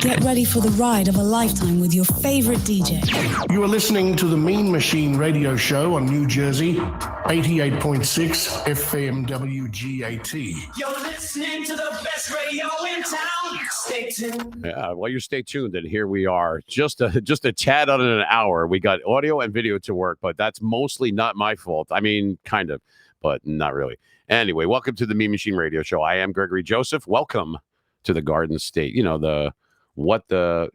Get ready for the ride of a lifetime with your favorite DJ. You are listening to the Mean Machine Radio Show on New Jersey, 88.6 FM WGAT. You're listening to the best radio in town. Stay tuned. Yeah, well, you stay tuned, and here we are. Just a tad under an hour. We got audio and video to work, but that's mostly not my fault. I mean, kind of, but not really. Anyway, welcome to the Mean Machine Radio Show. I am Gregory Joseph. Welcome to the Garden State. You know, what the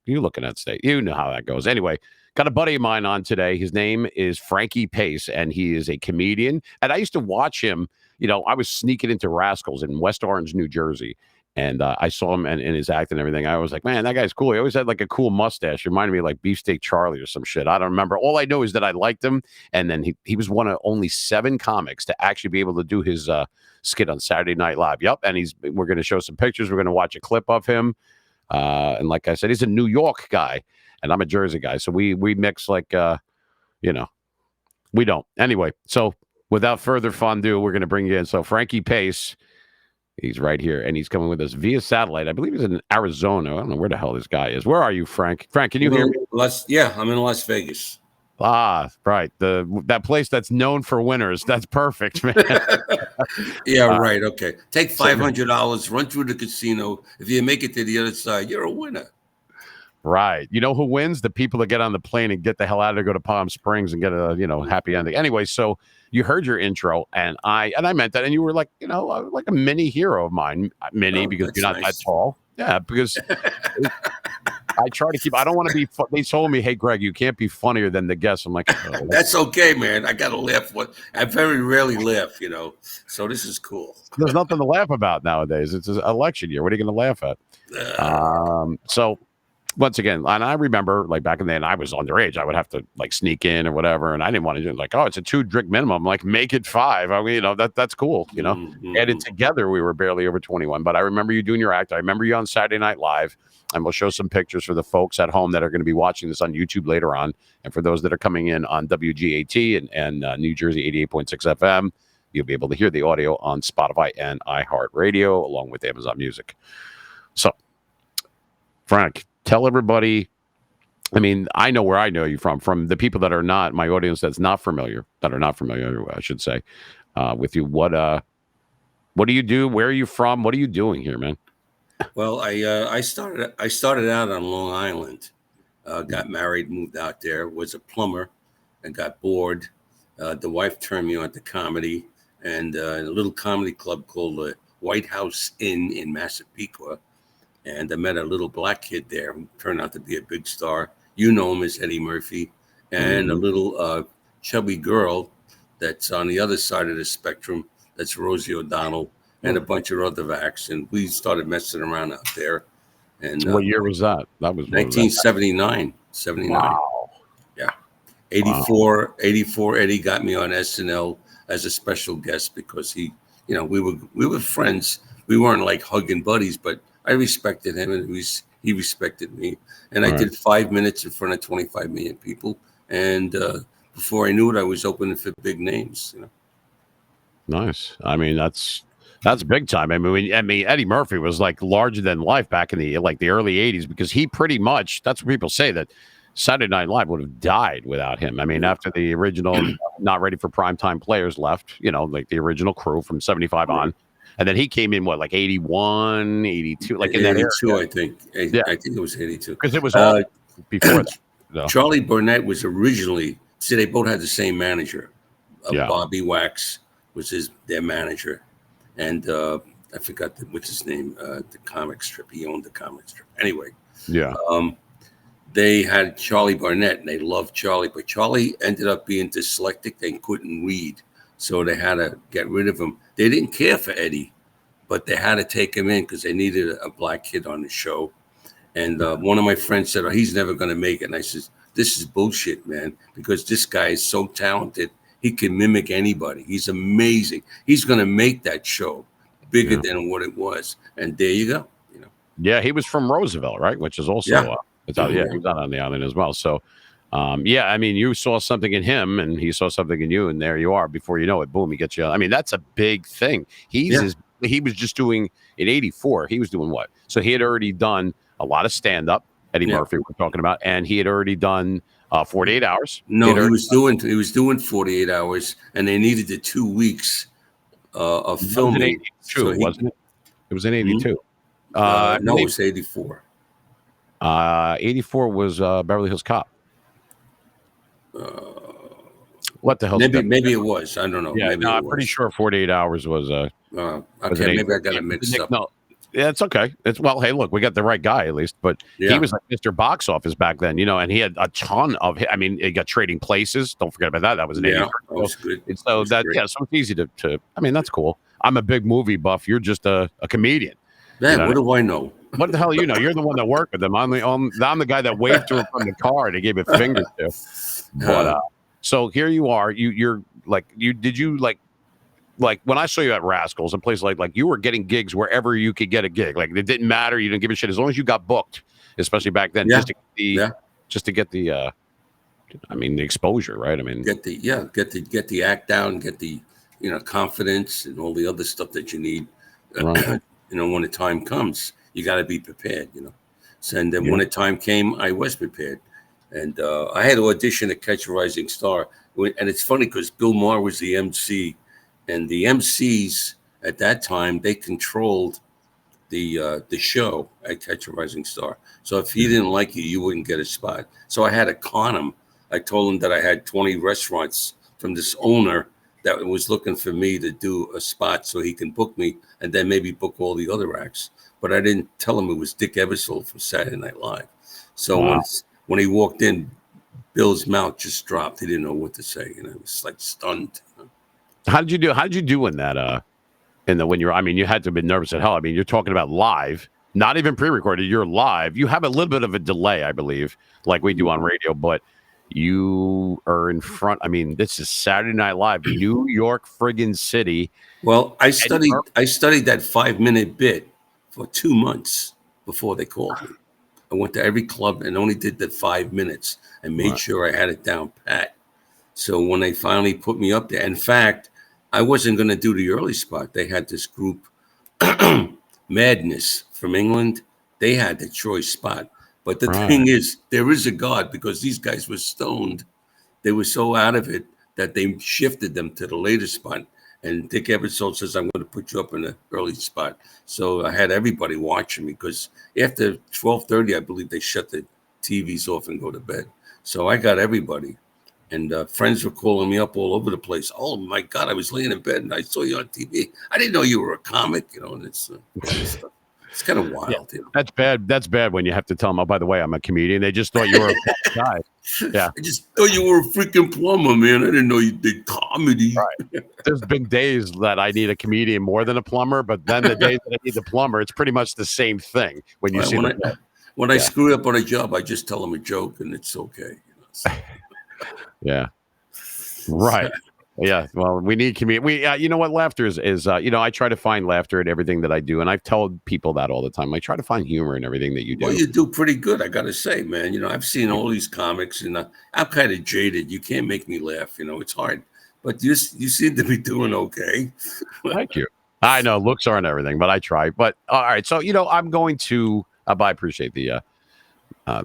you looking at state. You know how that goes. Anyway, got a buddy of mine on today. His name is Frankie Pace, and he is a comedian. And I used to watch him. You know, I was sneaking into Rascals in West Orange, New Jersey. And I saw him and his act and everything. I was like, man, that guy's cool. He always had like a cool mustache. Reminded me of like Beefsteak Charlie or some shit. I don't remember. All I know is that I liked him. And then he was one of only 7 comics to actually be able to do his skit on Saturday Night Live. Yep. And we're going to show some pictures. We're going to watch a clip of him. And like I said, he's a New York guy and I'm a Jersey guy. So we mix like, we don't. Anyway, so without further ado, we're going to bring you in. So Frankie Pace. He's right here, and he's coming with us via satellite. I believe he's in Arizona. I don't know where the hell this guy is. Where are you, Frank? Frank, can you hear me? Yeah, I'm in Las Vegas. Ah, right. That place that's known for winners. That's perfect, man. Yeah, right. Okay. Take $500, run through the casino. If you make it to the other side, you're a winner. Right. You know who wins? The people that get on the plane and get the hell out of there, go to Palm Springs and get a, happy ending. Anyway, so you heard your intro and I meant that. And you were like, like a mini hero of mine, because you're not that tall. Yeah. Because I try to I don't want to be, they told me, hey, Greg, you can't be funnier than the guest. I'm like, oh, that's okay, man. I got to laugh. I very rarely laugh, so this is cool. There's nothing to laugh about nowadays. It's an election year. What are you going to laugh at? So once again, and I remember like back in the day, and I was underage. I would have to like sneak in or whatever, and I didn't want to do it. Like, oh, it's a 2-drink minimum. Like, make it 5. I mean, that's cool. Mm-hmm. Added together, we were barely over 21. But I remember you doing your act. I remember you on Saturday Night Live, and we'll show some pictures for the folks at home that are going to be watching this on YouTube later on, and for those that are coming in on WGAT and New Jersey 88.6 FM, you'll be able to hear the audio on Spotify and iHeartRadio along with Amazon Music. So, Frank. Tell everybody, I mean, I know where I know you from the people that are not, my audience that are not familiar, I should say, with you. What do you do? Where are you from? What are you doing here, man? Well, I started out on Long Island, got married, moved out there, was a plumber and got bored. The wife turned me on to comedy and a little comedy club called the White House Inn in Massapequa. And I met a little black kid there who turned out to be a big star. You know him as Eddie Murphy. And a little chubby girl that's on the other side of the spectrum. That's Rosie O'Donnell and a bunch of other acts. And we started messing around out there. And what year was that? That was 1979. 79. Wow. Yeah. 84. Eddie got me on SNL as a special guest because we were friends. We weren't like hugging buddies, but I respected him and he respected me. And I did 5 minutes in front of 25 million people. And before I knew it, I was opening for big names. Nice. I mean, that's big time. I mean, Eddie Murphy was like larger than life back in the early 80s because he pretty much, that's what people say, that Saturday Night Live would have died without him. I mean, after the original Not Ready for Primetime players left, like the original crew from 75 on. And then he came in, like 81, 82, like in that 82, area. I think. I think it was 82. Because it was all before that. So. Charlie Burnett was originally, they both had the same manager. Bobby Wax was their manager. And I forgot what's his name, the comic strip. He owned the comic strip. Anyway. Yeah. They had Charlie Burnett, and they loved Charlie. But Charlie ended up being dyslexic. They couldn't read. So they had to get rid of him. They didn't care for Eddie, but they had to take him in because they needed a black kid on the show. And one of my friends said, he's never going to make it. And I said, this is bullshit, man, because this guy is so talented. He can mimic anybody. He's amazing. He's going to make that show bigger than what it was. And there you go. Yeah, he was from Roosevelt, right? Which is also, he was out on the island as well. So, I mean, you saw something in him and he saw something in you, and there you are. Before you know it, boom, he gets you. I mean, that's a big thing. He was just doing in 84. He was doing what? So he had already done a lot of stand-up. Eddie Murphy we're talking about, and he had already done 48 hours. No, he was doing 48 hours, and they needed the 2 weeks of filming. Wasn't it? It was in 82. No, it was 84. 84 was Beverly Hills Cop. What the hell? Maybe it was. I don't know. Yeah, maybe I'm pretty sure 48 hours was. Okay, maybe I got it mixed up. No, yeah, it's okay. Hey, look, we got the right guy at least, but he was like Mr. Box Office back then, and he had a ton of. I mean, he got Trading Places. Don't forget about that. That was an 80. That was good. So so it's easy to. I mean, that's cool. I'm a big movie buff. You're just a comedian. Man, what do I know? What the hell you know? You're the one that worked with them. I'm the guy that waved to him from the car and he gave a finger to. But so here you are. You're like when I saw you at Rascals and places like you were getting gigs wherever you could get a gig. Like it didn't matter. You didn't give a shit as long as you got booked, especially back then. Just to get the the exposure, right? I mean, get the act down, get the confidence and all the other stuff that you need. Right. When the time comes, you got to be prepared. So, and then when the time came, I was prepared, and I had to audition to Catch a Rising Star. And it's funny because Bill Maher was the MC. And the MCs at that time, they controlled the show at Catch a Rising Star. So if he didn't like you, you wouldn't get a spot. So I had to con him. I told him that I had 20 restaurants from this owner that was looking for me to do a spot so he can book me and then maybe book all the other acts. But I didn't tell him it was Dick Ebersol from Saturday Night Live. So when he walked in, Bill's mouth just dropped. He didn't know what to say. He was like stunned. How did you do? How did you do in that? When you're, you had to have been nervous as hell. I mean, you're talking about live, not even pre-recorded. You're live. You have a little bit of a delay, I believe, like we do on radio. But you are in front. I mean, this is Saturday Night Live, New York friggin' City. Well, I studied that 5-minute bit for 2 months before they called me. I went to every club and only did the 5 minutes and made sure I had it down pat. So when they finally put me up there, in fact, I wasn't going to do the early spot. They had this group, Madness from England. They had the choice spot. But the thing is, there is a God because these guys were stoned. They were so out of it that they shifted them to the later spot. And Dick Ebersol says, I'm going to put you up in the early spot. So I had everybody watching me because after 12:30, I believe they shut the TVs off and go to bed. So I got everybody. And friends were calling me up all over the place. Oh, my God, I was laying in bed and I saw you on TV. I didn't know you were a comic, and it's kind of wild. Yeah. That's bad. That's bad when you have to tell them, oh, by the way, I'm a comedian. They just thought you were a guy. Yeah. I just thought you were a freaking plumber, man. I didn't know you did comedy. Right. There's been days that I need a comedian more than a plumber, but then the days that I need the plumber, it's pretty much the same thing when you see when I screw up on a job, I just tell them a joke and it's okay. Yeah. Right. Yeah. Well, we need community. You know what? Laughter is I try to find laughter in everything that I do. And I've told people that all the time. I try to find humor in everything that you do. Well, you do pretty good. I got to say, man, I've seen all these comics and I'm kind of jaded. You can't make me laugh. It's hard, but you seem to be doing okay. Thank you. I know looks aren't everything, but I try. But all right. So, I'm going to, I appreciate the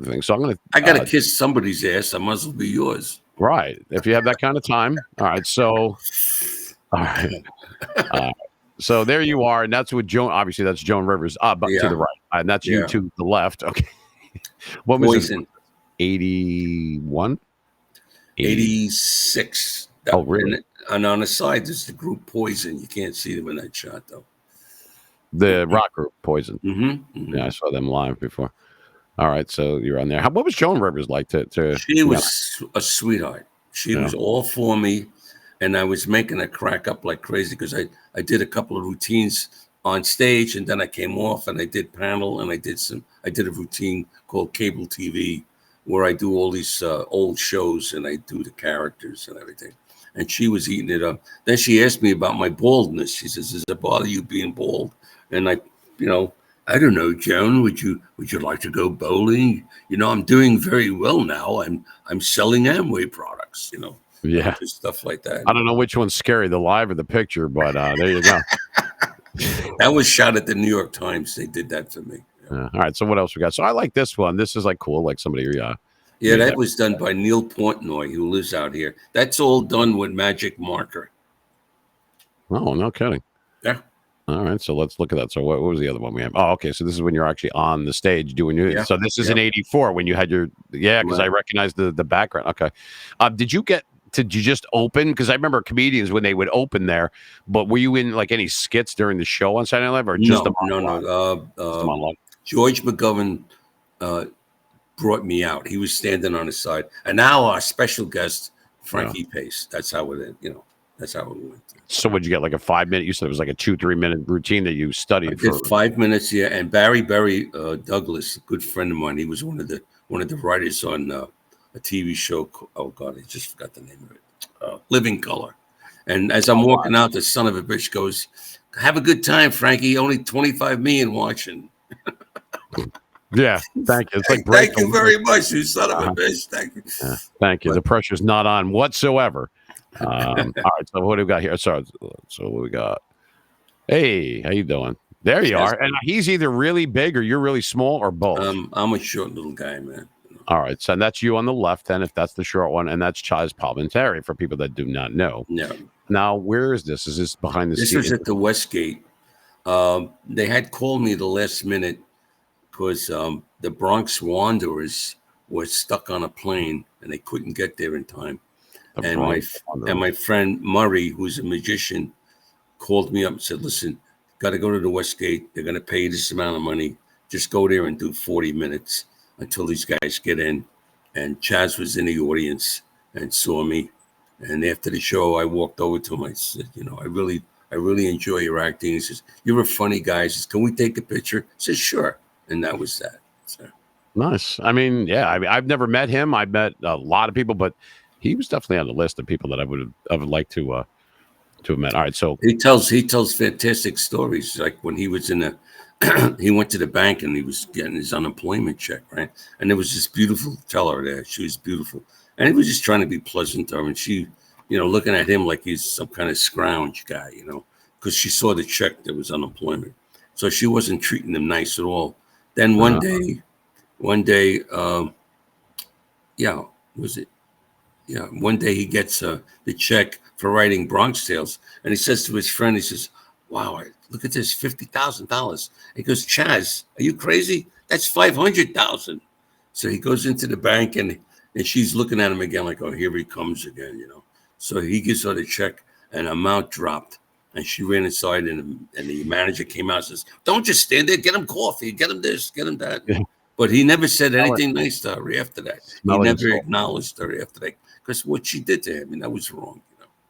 thing. So I got to kiss somebody's ass. I must be yours. Right. If you have that kind of time. All right. So, all right. So there you are. And that's what Joan, obviously that's Joan Rivers, but to the right. And that's you to the left. Okay. What was Poison. it? 81? 86. Oh, really? And on the side, there's the group Poison. You can't see them in that shot, though. The rock group Poison. Mm-hmm. Yeah, I saw them live before. All right, so you're on there. What was Joan Rivers like to She was a sweetheart. She was all for me, and I was making her crack up like crazy because I did a couple of routines on stage, and then I came off and I did panel, and I did a routine called Cable TV where I do all these old shows and I do the characters and everything. And she was eating it up. Then she asked me about my baldness. She says, "Does it bother you being bald?" And I don't know, Joan, would you like to go bowling? I'm doing very well now. I'm selling Amway products, Yeah. Stuff like that. I don't know which one's scary, the live or the picture, but there you go. That was shot at the New York Times. They did that for me. All right. So what else we got? So I like this one. This is like cool. Like somebody. Yeah, that was done by Neil Portnoy, who lives out here. That's all done with magic marker. Oh, no kidding. Yeah. All right. So let's look at that. So what was the other one we have? Oh, okay. So this is when you're actually on the stage doing your. Yeah. So this is in '84 when you had your. Yeah, because I recognize the background. Okay. Did you just open? Because I remember comedians when they would open there. But were you in like any skits during the show on Saturday Night Live or just the monologue? No. Monologue? George McGovern brought me out. He was standing on his side, and now our special guest Frankie Pace. That's how it. That's how it went. So would you get like a 5-minute? You said it was like a 2-3 minute routine that you studied. I did 5 minutes, yeah. And Barry Douglas, a good friend of mine, he was one of the writers on a TV show. Oh God, I just forgot the name of it. Living Color. And as I'm walking out, the son of a bitch goes, "Have a good time, Frankie. Only 25 million watching." Yeah, thank you. It's like thank you very much, you son of a bitch. Thank you. Thank you. The pressure's not on whatsoever. All right, so what do we got here? So what we got? Hey, how you doing? There you are. And he's either really big or you're really small or both. I'm a short little guy, man. All right, so that's you on the left, then, if that's the short one, and that's Chaz Palminteri for people that do not know. No. Now, where is this? Is this behind the scenes? This was at the Westgate. They had called me the last minute because the Bronx Wanderers were stuck on a plane and they couldn't get there in time. And my friend Murray, who's a magician, called me up and said, "Listen, got to go to the Westgate. They're going to pay you this amount of money. Just go there and do 40 minutes until these guys get in." And Chaz was in the audience and saw me. And after the show, I walked over to him. I said, "I really enjoy your acting." He says, "You're a funny guy." He says, "Can we take a picture?" I said, "Sure." And that was that. So. Nice. I mean, yeah. I mean, I've never met him. I've met a lot of people, but he was definitely on the list of people that I would liked to have met. All right, so he tells fantastic stories. Like when he was he went to the bank and he was getting his unemployment check, right? And there was this beautiful teller there. She was beautiful, and he was just trying to be pleasant to her. And she, looking at him like he's some kind of scrounge guy, because she saw the check that was unemployment, so she wasn't treating him nice at all. Then one day, one day he gets the check for writing Bronx Tales, and he says to his friend, he says, "Wow, look at this, $50,000." He goes, "Chaz, are you crazy? That's $500,000." So he goes into the bank, and she's looking at him again like, "Oh, here he comes again," So he gives her the check, and amount dropped, and she ran inside, and the manager came out and says, "Don't just stand there, get him coffee, get him this, get him that." Yeah. But he never said anything nice to her after that. He never acknowledged her after that, because what she did to him, that was wrong.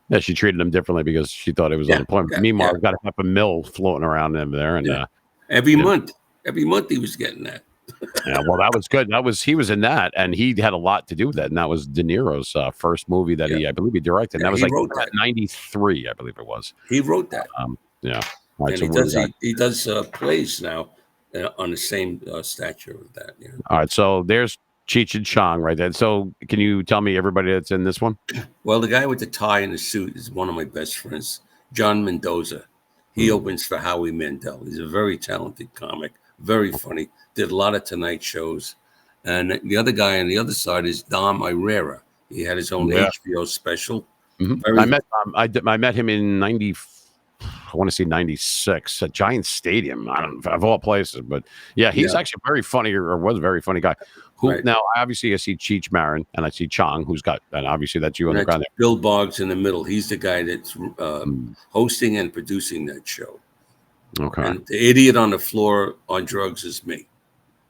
Yeah, she treated him differently because she thought it was unemployment. Yeah, Meanwhile, we've got a $500,000 floating around him there, and every month he was getting that. Yeah, well, that was good. He was in that, and he had a lot to do with that. And that was De Niro's first movie that I believe he directed. And that was like 93, I believe it was. He wrote that. Yeah, right, and he does plays now on the same stature of that. Yeah. All right, so there's Cheech and Chong right there. So can you tell me everybody that's in this one? Well, the guy with the tie and the suit is one of my best friends, John Mendoza. He opens for Howie Mandel. He's a very talented comic, very funny. Did a lot of Tonight shows. And the other guy on the other side is Dom Irrera. He had his own HBO special. Mm-hmm. I met him in 94. I want to say 96 at Giant Stadium. I don't know, of all places, but he's actually very funny, or was a very funny guy. Now obviously I see Cheech Marin and I see Chong, and obviously that's you on the ground there. Bill Boggs in the middle. He's the guy that's hosting and producing that show. Okay. And the idiot on the floor on drugs is me.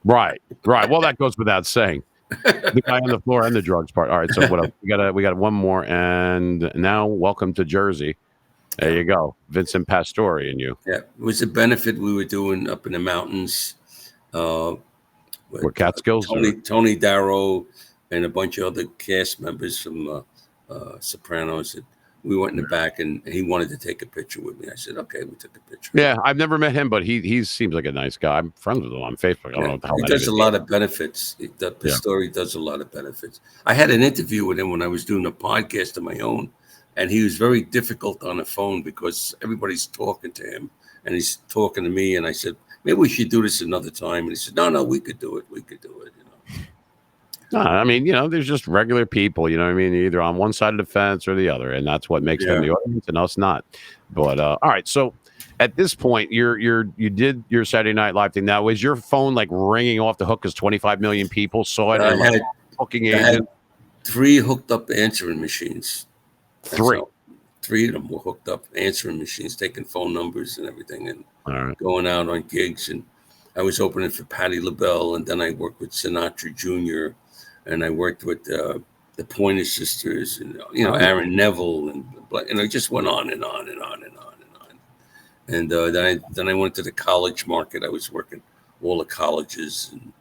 Right. Well, that goes without saying. The guy on the floor and the drugs part. All right. So what else? We got one more, and now welcome to Jersey. There you go, Vincent Pastore and you. Yeah, it was a benefit we were doing up in the mountains. With Catskills? Tony Darrow and a bunch of other cast members from Sopranos. We went in the back, and he wanted to take a picture with me. I said, "Okay," we took a picture. Yeah, I've never met him, but he seems like a nice guy. I'm friends with him on Facebook. I don't know what the hell he does a lot of benefits. Pastore does a lot of benefits. I had an interview with him when I was doing a podcast of my own. And he was very difficult on the phone because everybody's talking to him and he's talking to me. And I said, maybe we should do this another time. And he said, no, we could do it. We could do it. No, I mean, there's just regular people, you know what I mean? Either on one side of the fence or the other. And that's what makes them the audience and us not. But all right. So at this point, you did your Saturday Night Live thing. Now, was your phone like ringing off the hook because 25 million people saw it? I had booking agent. I had agent? 3 hooked up answering machines. 3. 3 of them were hooked up answering machines, taking phone numbers and everything, and going out on gigs. And I was opening for Patti LaBelle, and then I worked with Sinatra Jr., and I worked with the Pointer Sisters, and Aaron Neville, and it just went on and on and on and on and on. And then I went to the college market. I was working all the colleges, and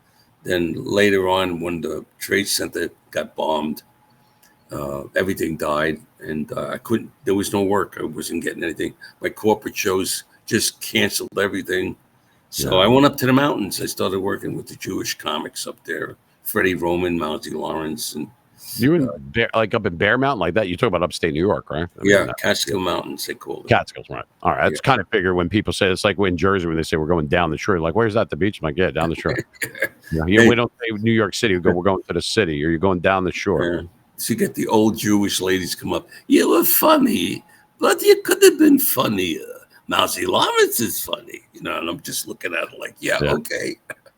then later on, when the Trade Center got bombed, everything died, and I couldn't. There was no work. I wasn't getting anything. My corporate shows just canceled everything. So I went up to the mountains. I started working with the Jewish comics up there, Freddie Roman, Mousy Lawrence, and you in up in Bear Mountain like that. You talk about upstate New York, right? Catskill Mountains they call it. Catskills, right? All right, that's kind of figure when people say it's like in Jersey when they say we're going down the shore. Like, where's that? The beach? I'm like, yeah, down the shore. We don't say New York City. We're going to the city, or you're going down the shore. Yeah. So you get the old Jewish ladies come up. You were funny, but you could have been funnier. Mousy Lawrence is funny, and I'm just looking at it like, okay.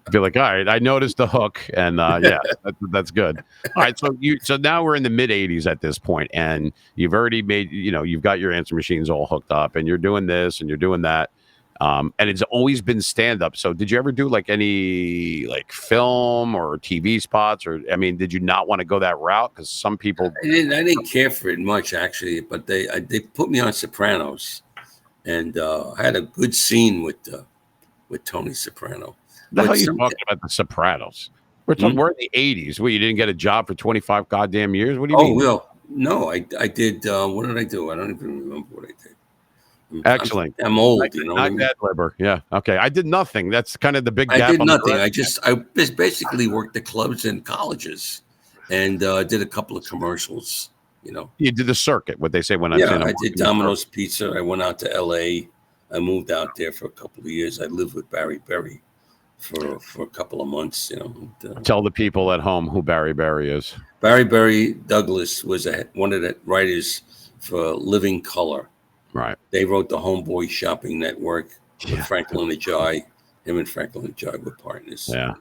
Be like, all right, I noticed the hook, and that's good. All right, so now we're in the mid '80s at this point, and you've already made, you've got your answer machines all hooked up, and you're doing this and you're doing that, and it's always been stand up. So did you ever do like any like film or TV spots, or did you not want to go that route? Because some people, I didn't care for it much actually, but they put me on Sopranos, and I had a good scene with Tony Soprano. The hell are you talking about the Sopranos? We're in the 80s. Well, you didn't get a job for 25 goddamn years? What do you mean? Oh, well, no, I did. What did I do? I don't even remember what I did. Excellent. I'm old, Not bad, Liber. Yeah. Okay. I did nothing. That's kind of the big gap. I did nothing. I basically worked the clubs and colleges and did a couple of commercials, You did the circuit, what they say when I did Domino's Pizza. I went out to L.A. I moved out there for a couple of years. I lived with Barry Berry for a couple of months, Tell the people at home who Barry Berry is. Barry Berry Douglas was one of the writers for Living Color. Right. They wrote the Homeboy Shopping Network with Franklin Ajay. Him and Franklin Ajay were partners. Yeah.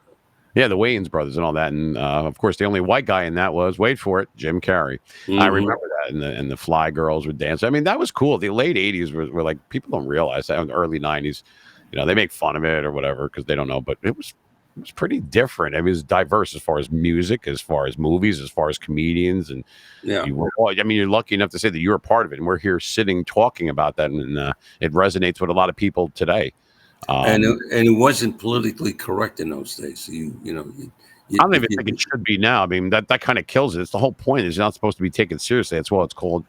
Yeah, the Wayans brothers and all that. And of course, the only white guy in that was, wait for it, Jim Carrey. Mm-hmm. I remember that. And the Fly Girls would dance. That was cool. The late 80s were like, people don't realize that. In the early 90s, they make fun of it or whatever because they don't know. But it was pretty different. It was diverse as far as music, as far as movies, as far as comedians. And you're lucky enough to say that you're a part of it. And we're here sitting talking about that. And it resonates with a lot of people today. And it wasn't politically correct in those days. So I don't even think it should be now. That kind of kills it. It's the whole point is you're not supposed to be taken seriously. That's why it's called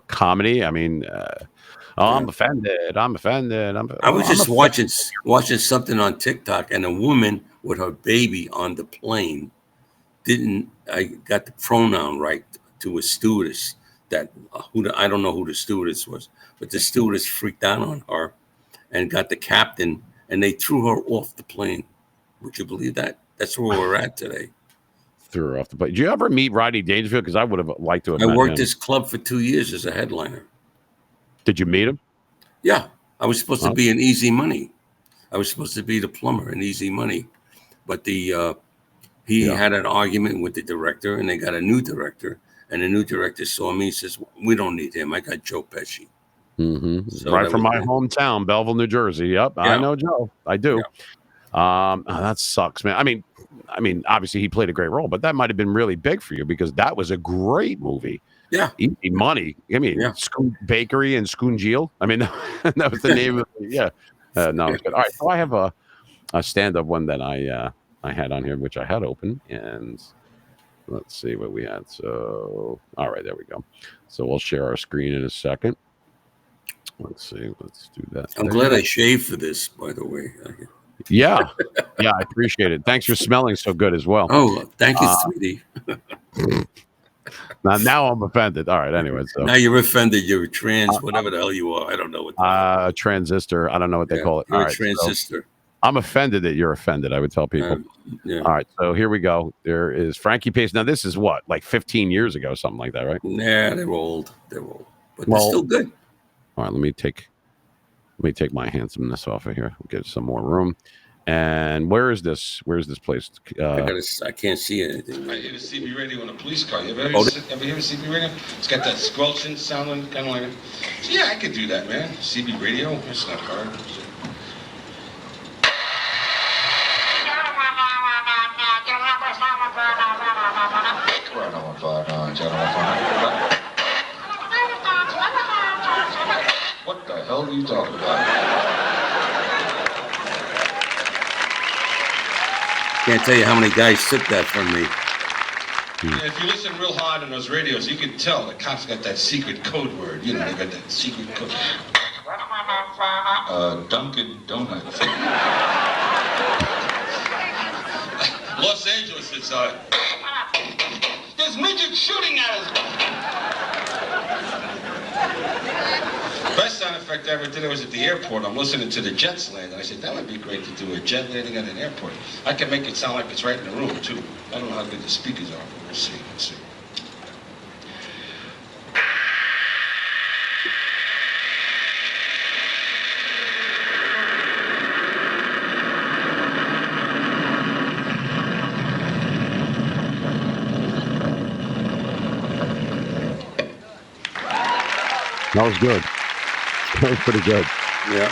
comedy. I'm offended. I was just watching something on TikTok, and a woman with her baby on the plane I got the pronoun right to a stewardess I don't know who the stewardess was, but the stewardess freaked out on her and got the captain, and they threw her off the plane. Would you believe that? That's where we're at today. Threw her off the plane. Did you ever meet Rodney Dangerfield? Because I would have liked to have met him. I worked this club for 2 years as a headliner. Did you meet him? Yeah. I was supposed to be in Easy Money. I was supposed to be the plumber in Easy Money. But he had an argument with the director, and they got a new director. And the new director saw me and says, we don't need him. I got Joe Pesci. Mm-hmm. So right from my hometown, Belleville, New Jersey. Yep, yeah. I know Joe. I do. Yeah. That sucks, man. I mean, obviously he played a great role, but that might have been really big for you because that was a great movie. Yeah, Easy Money. Schoon Bakery and Schoonjeel. That was the name of it. Yeah. No, it's good. All right, so I have a stand-up one that I had on here, which I had open, and let's see what we had. So, all right, there we go. So we'll share our screen in a second. Let's see. Let's do that. I'm glad I shaved for this, by the way. Yeah. Yeah, I appreciate it. Thanks for smelling so good as well. Oh, thank you, sweetie. Now I'm offended. All right, anyway. So now you're offended. You're trans, whatever the hell you are. I don't know what. Transistor. I don't know what they call it. You're a transistor. I'm offended that you're offended. I would tell people. Yeah. All right, so here we go. There is Frankie Pace. Now this is what, like 15 years ago, something like that, right? Nah, they're old. They're old, but they're still good. All right, let me take my handsomeness off of here. We'll get some more room. And where is this? Where's this place? I can't see anything. I hear the CB radio in a police car. You ever hear the CB radio? It's got that squelching sounding, kind of like it. So yeah, I could do that, man. CB radio, it's not hard. What the hell are you talking about? Can't tell you how many guys took that from me. Yeah, if you listen real hard on those radios, you can tell the cops got that secret code word. You know, they got that secret code. Dunkin' Donuts. Los Angeles, it's there's midgets shooting at us. Best sound effect I ever did was at the airport. I'm listening to the jets land, and I said, that would be great to do a jet landing at an airport. I can make it sound like it's right in the room, too. I don't know how good the speakers are, but we'll see. Let's see. That was good. That was pretty good. Yeah.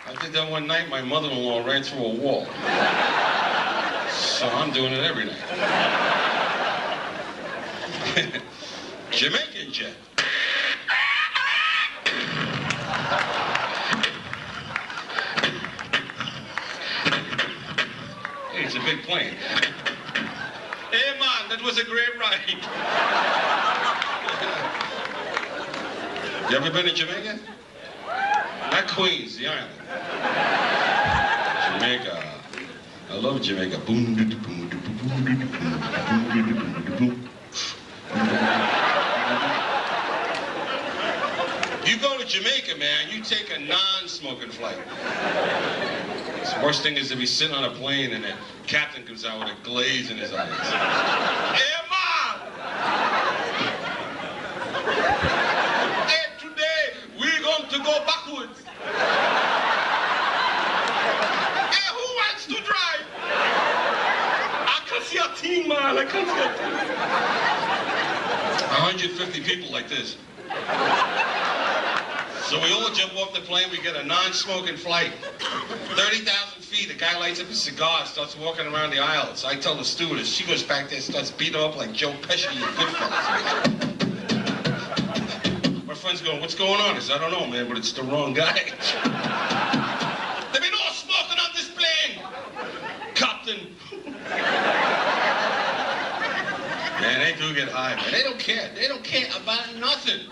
I did that one night. My mother-in-law ran through a wall. So I'm doing it every night. Jamaican jet. Hey, it's a big plane. Hey, man, that was a great ride. You ever been to Jamaica? Not Queens, the island. Jamaica. I love Jamaica. Boom, boom, boom, boom, boom, boom. You go to Jamaica, man, you take a non-smoking flight. The worst thing is to be sitting on a plane and the captain comes out with a glaze in his eyes. Hey, Mom! Hey, today we're going to go backwards. Hey, who wants to drive? I can see a team, man. I can see a team. 150 people like this. So we all jump off the plane, we get a non-smoking flight. 30,000 feet, the guy lights up a cigar, starts walking around the aisle. So I tell the stewardess, she goes back there and starts beating up like Joe Pesci in Goodfellas. My friend's going, what's going on? I said, I don't know, man, but it's the wrong guy. There be no smoking on this plane, Captain. Man, they do get high, man. They don't care. They don't care about nothing.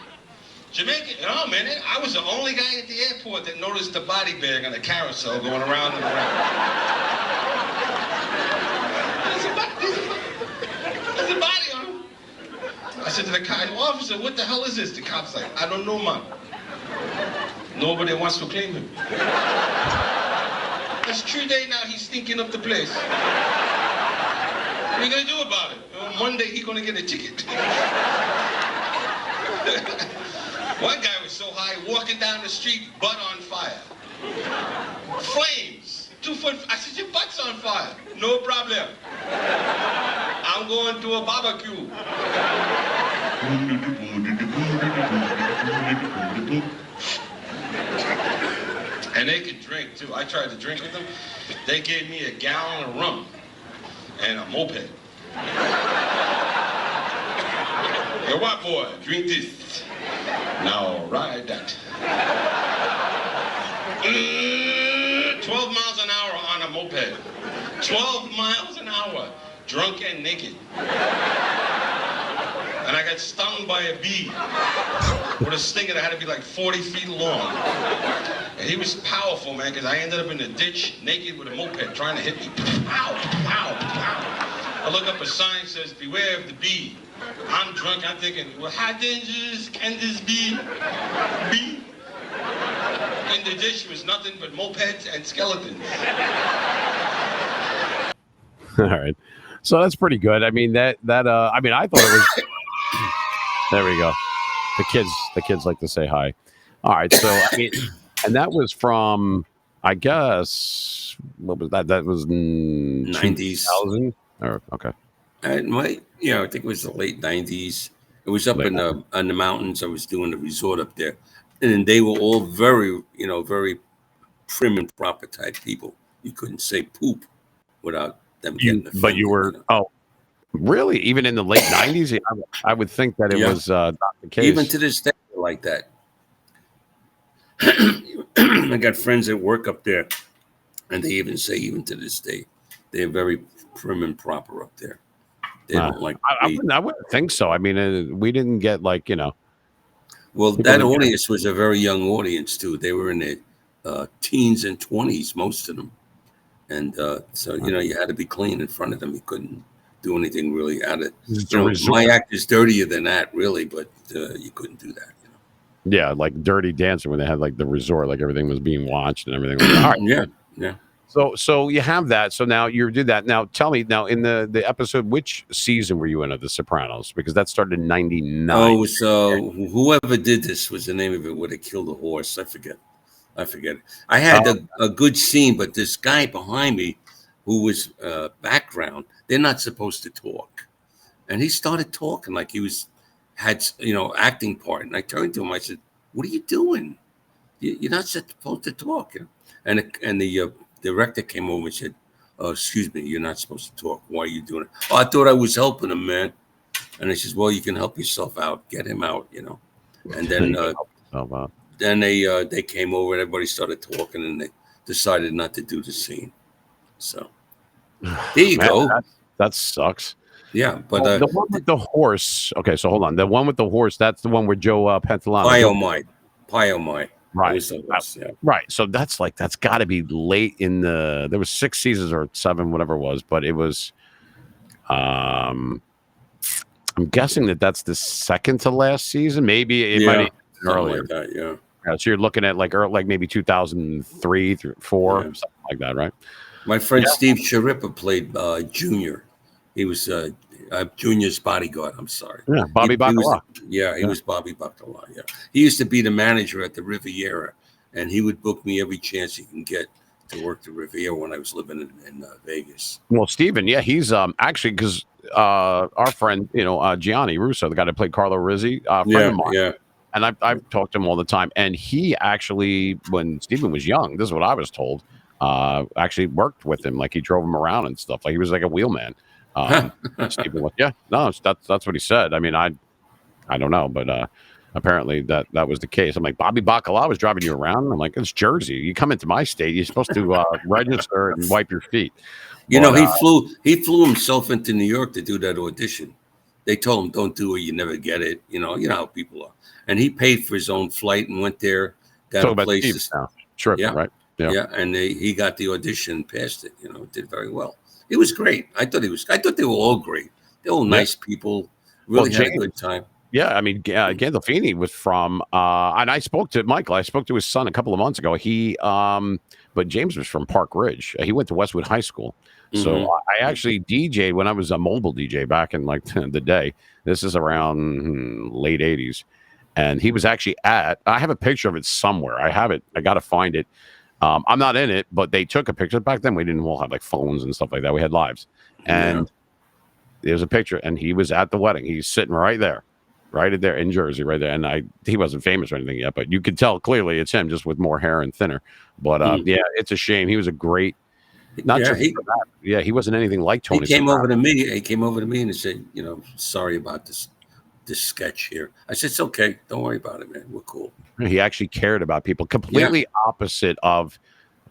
Jamaica, oh man, I was the only guy at the airport that noticed the body bag on the carousel going around and around. There's a body on him. I said to the guy, officer, what the hell is this? The cop's like, I don't know, man. Nobody wants to claim him. That's 3 days now, he's stinking up the place. What are you gonna do about it? Monday, he's gonna get a ticket. One guy was so high, walking down the street, butt on fire. Flames, 2 foot. I said, your butt's on fire. No problem. I'm going to a barbecue. And they can drink too. I tried to drink with them. They gave me a gallon of rum and a moped. Hey, white boy, drink this. Now ride that. 12 miles an hour on a moped. 12 miles an hour, drunk and naked. And I got stung by a bee with a stinger that had to be like 40 feet long. And he was powerful, man, because I ended up in the ditch naked with a moped trying to hit me. Pow, pow, pow. I look up a sign that says, beware of the bee. I'm drunk, I'm thinking, well, how dangerous can this be? Bee? In the dish was nothing but mopeds and skeletons. All right. So that's pretty good. I mean, I thought it was. There we go. The kids like to say hi. All right. So, I mean, and that was from, I guess, what was that? That was 90s. 2000? Okay. I think it was the late 90s. It was up in the mountains. I was doing a resort up there. And they were all very, very prim and proper type people. You couldn't say poop without them getting offended. But you were, really? Even in the late 90s? I would think that it was not the case. Even to this day, like that. I got friends that work up there, and they even say, even to this day, they're very prim and proper up there. They don't like. I wouldn't think so. I mean, we didn't get like, Well, that audience was a very young audience too. They were in their teens and 20s, most of them, and so you had to be clean in front of them. You couldn't do anything really out of it. My act is dirtier than that, really, but you couldn't do that. Yeah, like Dirty Dancing when they had like the resort, like everything was being watched and everything. All right. Yeah. So you have that. So now you did that. Now tell me, now in the episode, which season were you in of The Sopranos? Because that started in 99. Oh, so whoever did this was the name of it would have killed a horse. I forget. I had a good scene, but this guy behind me who was background, they're not supposed to talk. And he started talking like he had acting part. And I turned to him, I said, "What are you doing? You're not supposed to talk." And the director came over and said, "Oh, excuse me, you're not supposed to talk. Why are you doing it?" "Oh, I thought I was helping him, man." And I says, "Well, you can help yourself out. Get him out, And then then they came over and everybody started talking and they decided not to do the scene. So there you go. That sucks. Yeah, but the one with the horse. Okay, so hold on. The one with the horse. That's the one where Joe Pantoliano. Pyomite. Right. Right. So that's got to be late in there was 6 seasons or 7, whatever it was, but it was. I'm guessing that's the second to last season. Maybe it might have been earlier. Like that, yeah. So you're looking at like maybe 2003 through 4, something like that, right? My friend Steve Sharippa played Junior. He was Junior's bodyguard. I'm sorry. Yeah, Bobby Bacala. He was Bobby Bacala. Yeah, he used to be the manager at the Riviera, and he would book me every chance he can get to work the Riviera when I was living in Vegas. Well, Steven, he's actually because our friend, Gianni Russo, the guy that played Carlo Rizzi, friend of mine. Yeah. And I've talked to him all the time. And he actually, when Steven was young, this is what I was told, actually worked with him. Like he drove him around and stuff. Like he was like a wheelman. Steven was, that's what he said. I mean, I don't know, but apparently that was the case. I'm like, Bobby Bacala was driving you around. I'm like, it's Jersey. You come into my state, you're supposed to register and wipe your feet. He flew himself into New York to do that audition. They told him, "Don't do it. You never get it." You know how people are. And he paid for his own flight and went there. Got a place. Right? Yeah. And he got the audition, passed it. Did very well. It was great. I thought they were all great. They were all nice people. Really had a good time. Yeah, I mean, Gandolfini was from, and I spoke to Michael. I spoke to his son a couple of months ago. But James was from Park Ridge. He went to Westwood High School. So I actually DJed when I was a mobile DJ back in like the day. This is around late 80s. And he was actually I have a picture of it somewhere. I have it. I got to find it. I'm not in it, but they took a picture. Back then, we didn't all have like phones and stuff like that. We had lives. And there's a picture, and he was at the wedding. He's sitting right there in Jersey, right there. And he wasn't famous or anything yet, but you could tell clearly it's him, just with more hair and thinner. But it's a shame. He was a great. He wasn't anything like Tony. He came over to me and said, "Sorry about this sketch here." I said, "It's okay. Don't worry about it, man. We're cool." He actually cared about people, completely opposite of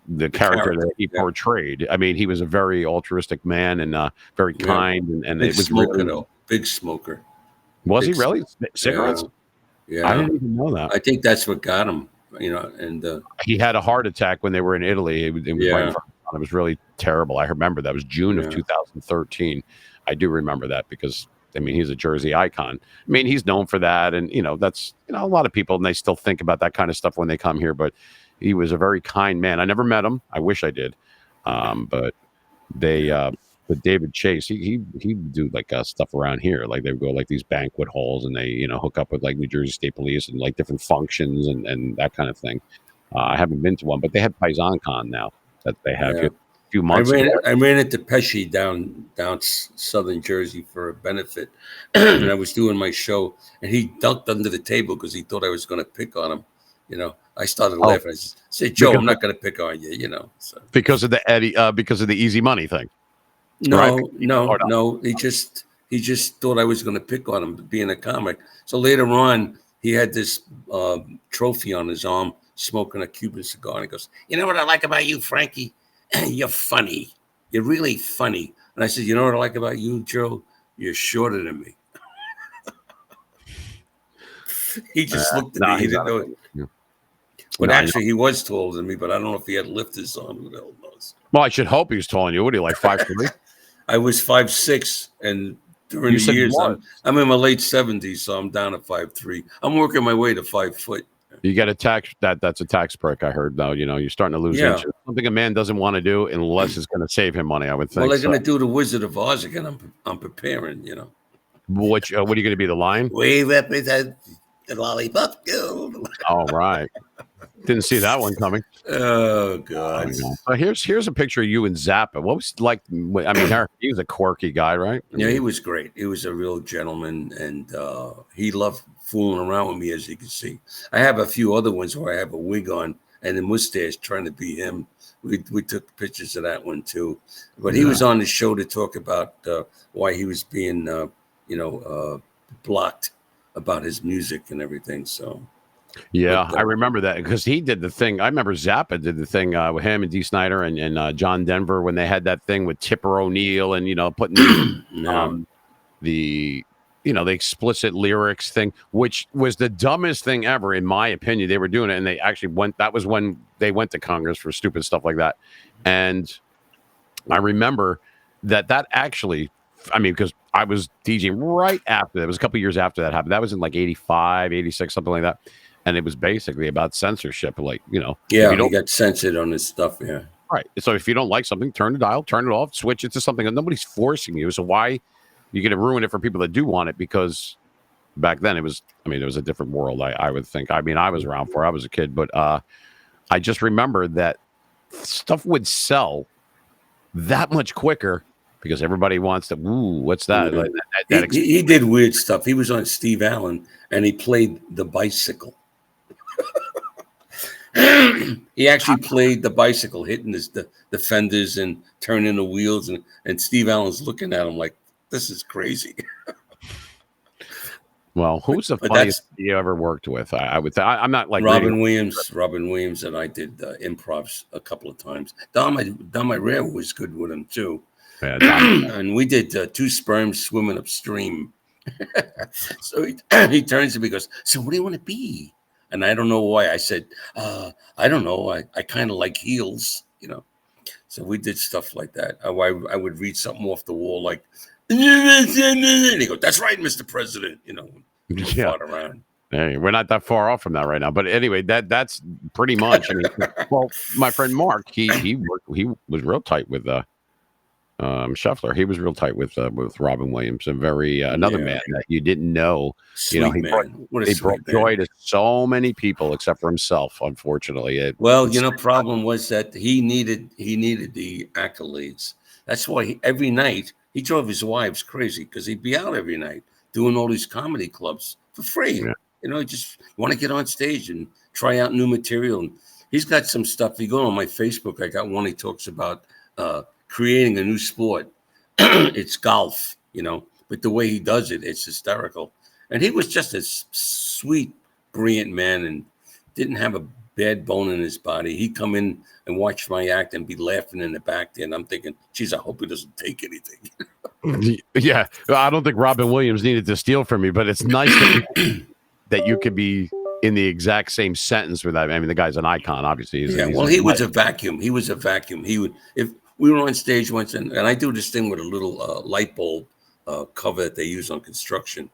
the character that he portrayed. I mean, he was a very altruistic man and very kind, and it was big smoker. Was he really? Cigarettes? Yeah, I didn't even know that. I think that's what got him. And he had a heart attack when they were in Italy. It was really terrible. I remember that was June of 2013. I do remember that because he's a Jersey icon. I mean, he's known for that, and that's a lot of people, and they still think about that kind of stuff when they come here. But he was a very kind man. I never met him. I wish I did. But with David Chase, he would do like stuff around here. Like they would go like these banquet halls and they, hook up with like New Jersey State Police and like different functions and that kind of thing. I haven't been to one, but they have PaisanCon now that they have here a few months ago. I ran into Pesci down southern Jersey for a benefit. And I was doing my show and he ducked under the table because he thought I was going to pick on him. I started laughing. I said, Joe, I'm not going to pick on you, So. Because of the Eddie, because of the easy money thing. No, right? no. He just thought I was going to pick on him being a comic. So later on, he had this trophy on his arm, smoking a Cuban cigar. And he goes, "You know what I like about you, Frankie? You're funny. You're really funny." And I said, "You know what I like about you, Joe? You're shorter than me." He just looked at me. He didn't know it. Yeah. But actually, he was taller than me. But I don't know if he had lifters on. Who the hell knows? Well, I should hope he's taller than you. What are you, like 5'3"? I was 5'6", and during the years, I'm in my late 70s, so I'm down to 5'3". I'm working my way to 5 foot. You get a tax that's a tax break. I heard though. You're starting to lose inches. Something a man doesn't want to do unless it's going to save him money. I would think. Well, they're going to do the Wizard of Oz again. I'm preparing. What are you going to be, the lion? We represent the Lollipop Guild. All right. Didn't see that one coming. Oh God! So here's a picture of you and Zappa. What was like? I mean, he was a quirky guy, right? Yeah, he was great. He was a real gentleman, and he loved fooling around with me, as you can see. I have a few other ones where I have a wig on and a mustache, trying to be him. We took pictures of that one too. But he was on the show to talk about why he was being, blocked about his music and everything. So. Yeah, I remember that because he did the thing. I remember Zappa did the thing with him and Dee Snider and John Denver when they had that thing with Tipper O'Neill and putting the explicit lyrics thing, which was the dumbest thing ever in my opinion. They were doing it and they actually went. That was when they went to Congress for stupid stuff like that. And I remember that actually, I mean, because I was DJing right after that. It was a couple of years after that happened. That was in like 85, 86, something like that. And it was basically about censorship, like, Yeah, he got censored on his stuff, yeah. Right. So if you don't like something, turn the dial, turn it off, switch it to something. And nobody's forcing you. So why you're going to ruin it for people that do want it? Because back then it was a different world, I would think. I mean, I was around for, I was a kid, but I just remember that stuff would sell that much quicker because everybody wants to, what's that? Mm-hmm. Like, he did weird stuff. He was on Steve Allen and he played the bicycle. He actually played the bicycle, hitting the fenders and turning the wheels, and Steve Allen's looking at him like, this is crazy. Well, who's the funniest you ever worked with? I would say I'm not like Robin Williams, and I did improvs a couple of times. Don My Rare was good with him too. Yeah, and we did two sperms swimming upstream. So he turns to me and goes, "So what do you want to be?" And I don't know why. I said, I don't know. I kind of like heels, So we did stuff like that. I would read something off the wall like, and he goes, "That's right, Mr. President." Fought around. Hey, we're not that far off from that right now. But anyway, that's pretty much. I mean, well, my friend Mark, he was real tight with Scheffler. He was real tight with Robin Williams, and another man that you didn't know. He brought joy to so many people except for himself, unfortunately. Problem was that he needed the accolades. That's why every night he drove his wives crazy because he'd be out every night doing all these comedy clubs for free. Yeah. Just want to get on stage and try out new material. And he's got some stuff. If you go on my Facebook, I got one. He talks about creating a new sport. It's golf, but the way he does it, it's hysterical. And he was just a sweet, brilliant man and didn't have a bad bone in his body. He'd come in and watch my act and be laughing in the back there. And I'm thinking, geez, I hope he doesn't take anything. Yeah. I don't think Robin Williams needed to steal from me, but it's nice that you could be in the exact same sentence with that. I mean, the guy's an icon, obviously. He was a vacuum. He was a vacuum. He would, if we were on stage once, and I do this thing with a little light bulb cover that they use on construction,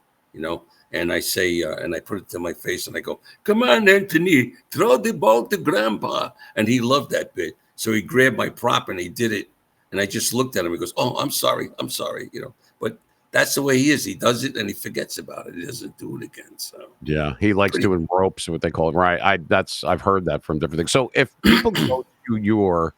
and I say, and I put it to my face, and I go, "Come on, Anthony, throw the ball to Grandpa," and he loved that bit. So he grabbed my prop and he did it, and I just looked at him. He goes, "Oh, I'm sorry," But that's the way he is. He does it and he forgets about it. He doesn't do it again. So yeah, he likes doing ropes, what they call it, right? I've heard that from different things. So if people go to your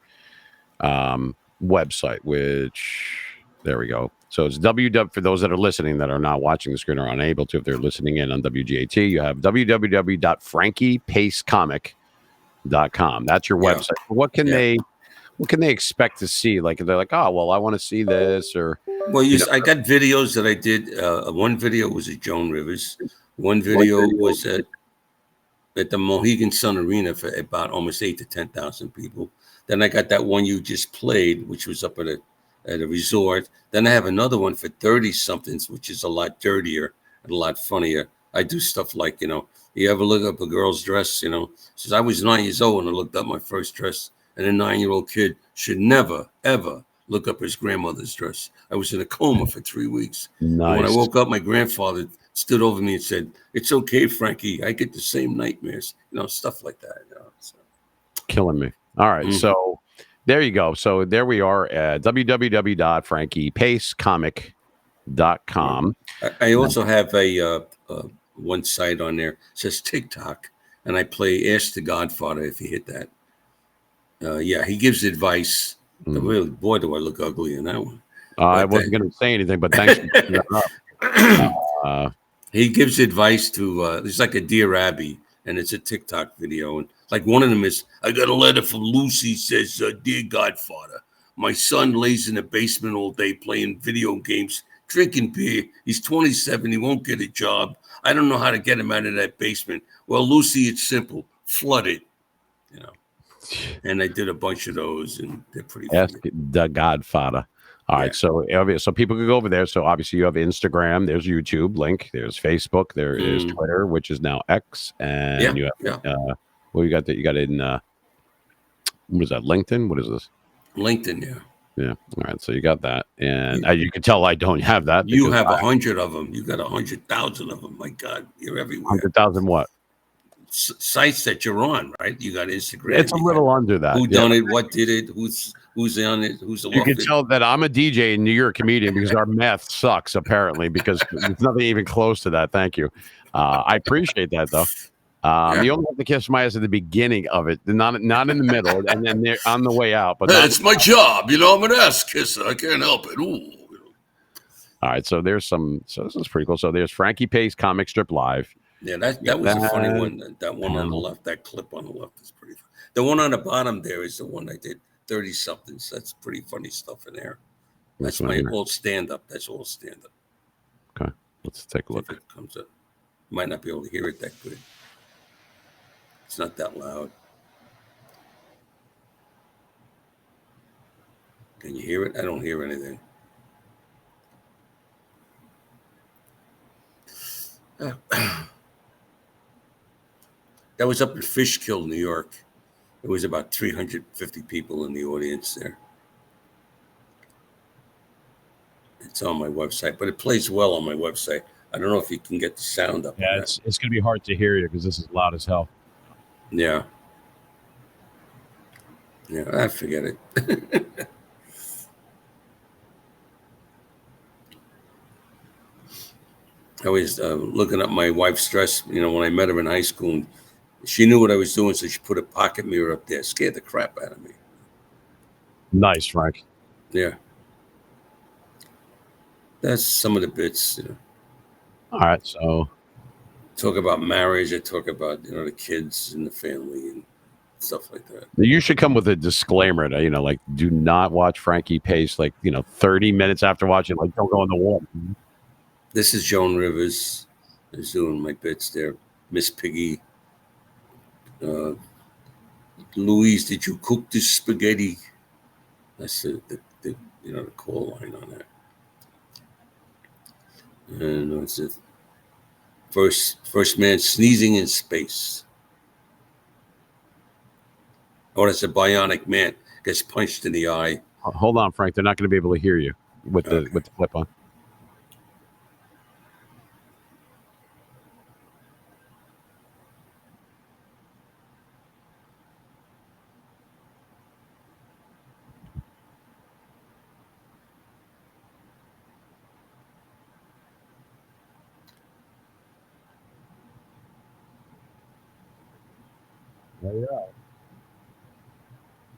website, which there we go. So it's www for those that are listening that are not watching the screen or unable to, if they're listening in on WGAT, you have www.frankiepacecomic.com. That's your website. What can they expect to see? Like they're like, oh well, I want to see this, or well, I got videos that I did. One video was at Joan Rivers. One video was at the Mohegan Sun Arena for about almost 8,000 to 10,000 people. Then I got that one you just played, which was up at a resort. Then I have another one for 30-somethings, which is a lot dirtier and a lot funnier. I do stuff like, you ever look up a girl's dress, since I was 9 years old when I looked up my first dress, and a 9-year-old kid should never, ever look up his grandmother's dress. I was in a coma for 3 weeks. Nice. When I woke up, my grandfather stood over me and said, "It's okay, Frankie. I get the same nightmares," stuff like that. So. Killing me. All right. Mm-hmm. So there you go. So there we are at www.frankiepacecomic.com. I also have a one site on there. It says TikTok, and I play Ask the Godfather if you hit that. He gives advice. Really, boy, do I look ugly in that one. I wasn't going to say anything, but thanks for bringing that up. He gives advice to, it's like a Dear Abby, and it's a TikTok video. And like one of them is, I got a letter from Lucy, says, "Dear Godfather, my son lays in the basement all day playing video games, drinking beer. He's 27. He won't get a job. I don't know how to get him out of that basement." Well, Lucy, it's simple. Flood it, And I did a bunch of those, and they're pretty funny. Ask the Godfather. All right, so people can go over there. So obviously you have Instagram, there's YouTube link, there's Facebook, there is Twitter, which is now X, and you have you got that? You got it in what is that? LinkedIn? What is this? LinkedIn, yeah. All right, so you got that, and you can tell I don't have that. You have 100 of them. You got 100,000 of them. My God, you're everywhere. 100,000 what? Sites that you're on, right? You got Instagram. It's a little under that. Who done it? What did it? Who's on it? Who's you can tell that I'm a DJ and you're a comedian because our math sucks apparently, because it's nothing even close to that. Thank you. I appreciate that though. You only have to kiss my ass at the beginning of it, not in the middle, and then they're on the way out. But it's my job, I'm an ass kisser. I can't help it. Ooh. All right, so there's so this is pretty cool. So there's Frankie Pace Comic Strip Live. Yeah, that was a funny one. That one on the left, that clip on the left is pretty funny. The one on the bottom there is the one I did 30-somethings. That's pretty funny stuff in there. That's my old stand-up. That's all stand-up. Okay, let's take a look. If it comes up, you might not be able to hear it that good. It's not that loud. Can you hear it? I don't hear anything. That was up in Fishkill, New York. There was about 350 people in the audience there. It's on my website, but it plays well on my website. I don't know if you can get the sound up. Yeah, it's going to be hard to hear you because this is loud as hell. Yeah. I forget it. I was looking up my wife's dress, when I met her in high school. She knew what I was doing, so she put a pocket mirror up there. Scared the crap out of me. Nice, Frank. Yeah. That's some of the bits, All right, so talk about marriage. I talk about, the kids and the family and stuff like that. You should come with a disclaimer to, like, do not watch Frankie Pace, 30 minutes after watching, don't go in the water. This is Joan Rivers. I was doing my bits there. Miss Piggy. Louise, did you cook this spaghetti? That's the call line on that. And it's the first man sneezing in space. Oh, that's a bionic man. Gets punched in the eye. Hold on, Frank. They're not going to be able to hear you with the clip on.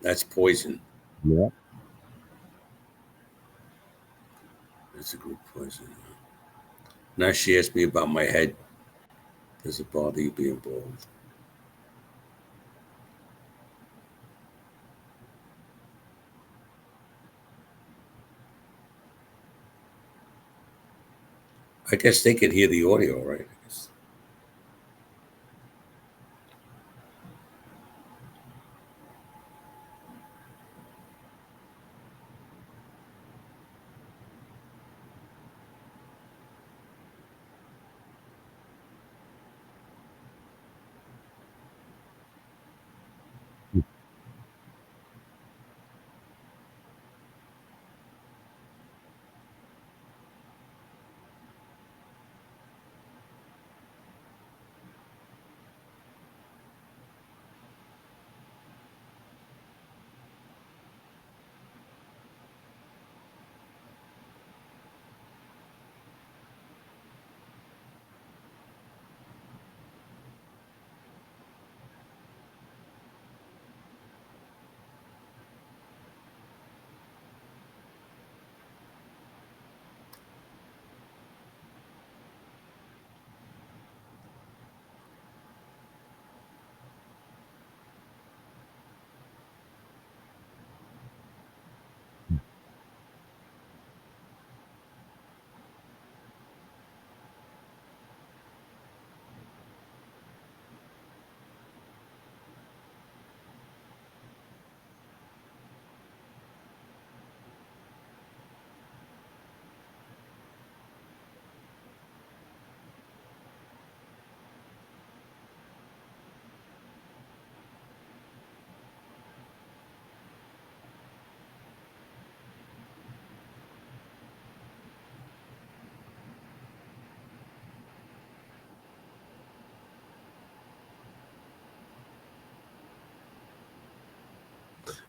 That's Poison. Yeah. That's a group Poison. Now she asked me about my head. Does it bother you being bald? I guess they could hear the audio, right? I guess.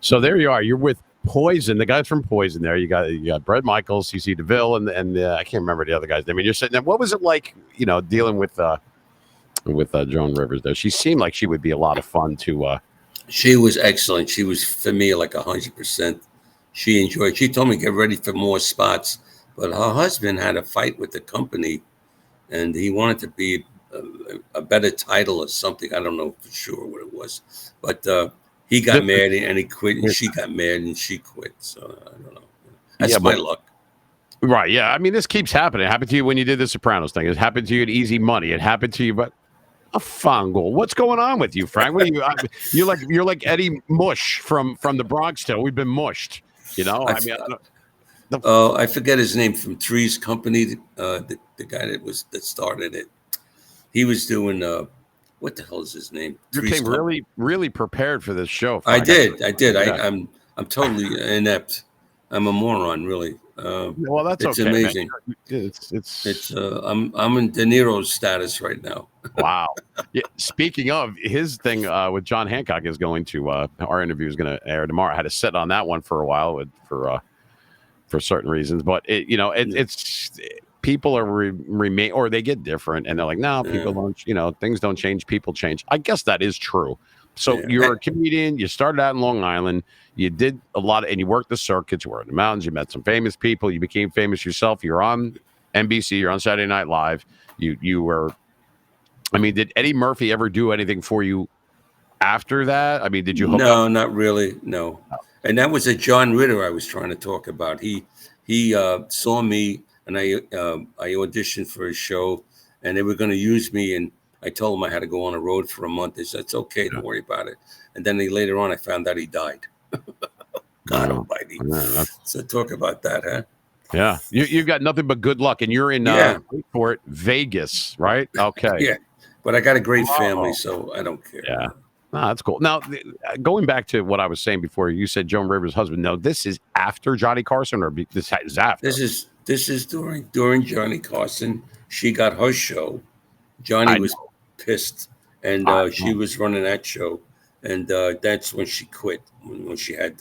So there you are. You're with Poison, the guys from Poison. There you got Bret Michaels, CC DeVille, and I can't remember the other guys. I mean, you're sitting there. What was it like? Dealing with Joan Rivers there. She seemed like she would be a lot of fun to. She was excellent. She was for me like 100%. She enjoyed. She told me get ready for more spots, but her husband had a fight with the company, and he wanted to be a better title or something. I don't know for sure what it was, but he got mad and he quit, and she got mad and she quit. So I don't know. That's my luck. Right. Yeah. I mean, this keeps happening. It happened to you when you did the Sopranos thing. It happened to you at Easy Money. It happened to you, but a fungal. What's going on with you, Frank? What are you? You're like Eddie Mush from the Bronx. Still, we've been mushed. I forget his name from Three's Company. The guy that started it. He was doing what the hell is his name? You came really prepared for this show, Frank. I did. I'm totally inept. I'm a moron, really. Well, that's it's okay. Amazing. Man. It's I'm in De Niro's status right now. Wow. Yeah, speaking of his thing with John Hancock is going to our interview is going to air tomorrow. I had to sit on that one for a while for certain reasons, but it's people are remain or they get different and they're like, no, people don't. Things don't change. People change. I guess that is true. So you're a comedian. You started out in Long Island. You did a lot and you worked the circuits. You were in the mountains. You met some famous people. You became famous yourself. You're on NBC. You're on Saturday Night Live. You were. I mean, did Eddie Murphy ever do anything for you after that? I mean, did you hook up? No, not really. No. And that was a John Ritter I was trying to talk about. He saw me and I auditioned for his show and they were going to use me. And I told him I had to go on the road for a month. They said, it's okay. Don't worry about it. And then later on, I found out he died. God almighty. So talk about that, huh? Yeah. You've got nothing but good luck. And you're in wait for it, Vegas, right? Okay. Yeah. But I got a great family, so I don't care. Yeah. No, that's cool. Now, going back to what I was saying before, you said Joan Rivers' husband. No, this is after Johnny Carson, or this is after? This is during Johnny Carson. She got her show. Johnny was pissed, and she was running that show, and that's when she quit, when she had